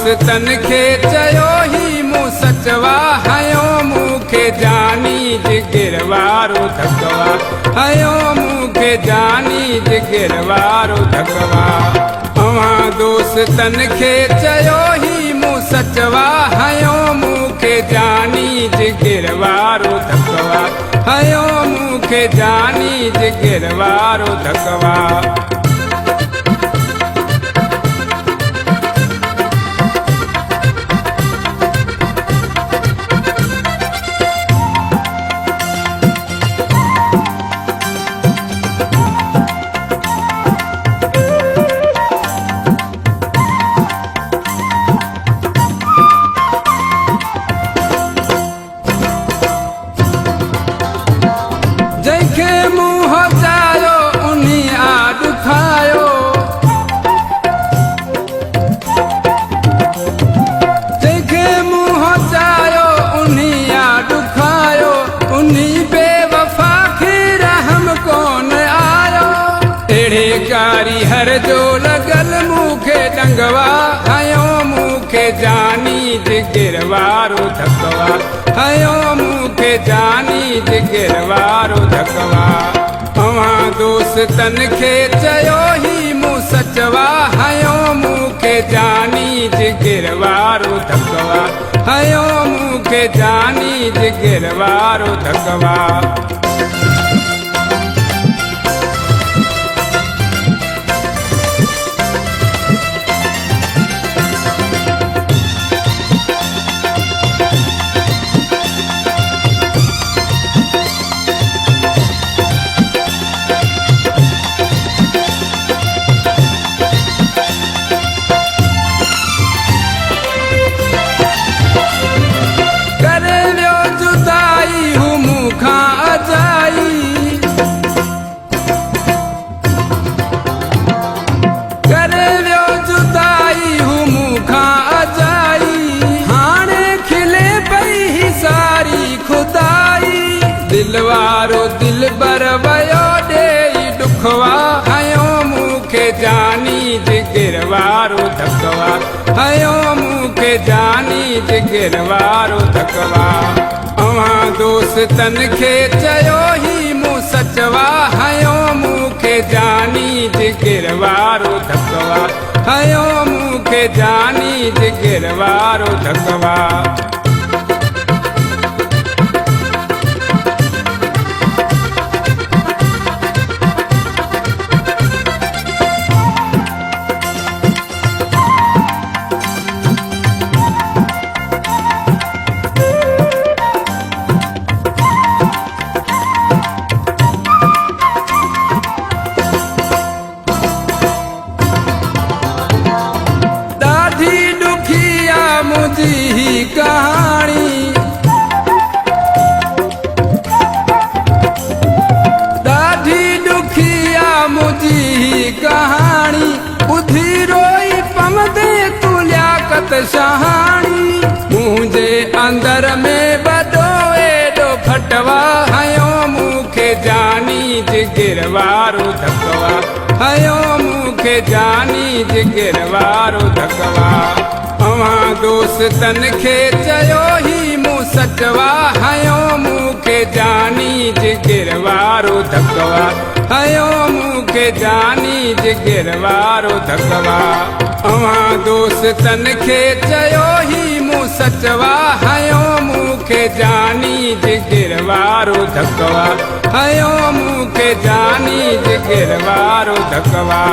दोस्तन खे चयो ही मूं सचवा हयो मूंखे जानी जिगर वारो धकवा हयो मूंखे जानी जिगर वारो धकवा अवां दोस्तन खे चयो ही मूं सचवा हयो मूंखे जानी जिगर वारो धकवा हयो मूंखे जानी जिगर वारो धकवा जैखे मुँह चायो उन्हीं आड खायो जैखे मुँह चायो उन्हीं आड खायो उन्हीं बेवफा खे रहम कोन आयो अहिड़े कारी हर जो लॻल मूंखे डंगवा हयो मूंखे जानी जिगर वारो धकवा हयो मूंखे जानी जिगर वारो धकवा अवां दोस्तन खे चयो ही मूं सचवा हयो मूंखे जानी जिगर वारो धकवा हयो मूंखे जानी जिगर वारो धकवा दिल वारो दिल बर वयो ॾेई ॾुखवा हयो मूंखे जानी जिगर वारो धकवा हयो मूंखे जानी जिगर वारो धकवा अवां दोस्तन खे चयो ही मूं सचवा हयो मूंखे जानी जिगर वारो धकवा हयो मूंखे जानी जिगर वारो धकवा मुझी कहानी ॾाढी ॾुखिया मुझी कहानी ॿुधी रोई पमदे तू लियाकत शहानी मुंहिंजे अंदर में वॾो एॾो फटवा हयो मूंखे जानी जिगर वारो धकवा हयो मूंखे जानी जिगर वारो धकवा अवां दोस्तन खे चयो ही मूं सचवा हयो मूंखे जानी जिगर वारो धकवा हयो मूंखे जानी जिगर वारो धकवा अवां दोस्तन खे चयो ही मूं सचवा हयो मूंखे जानी जिगर वारो धकवा हयो मूंखे जानी जिगर वारो धकवा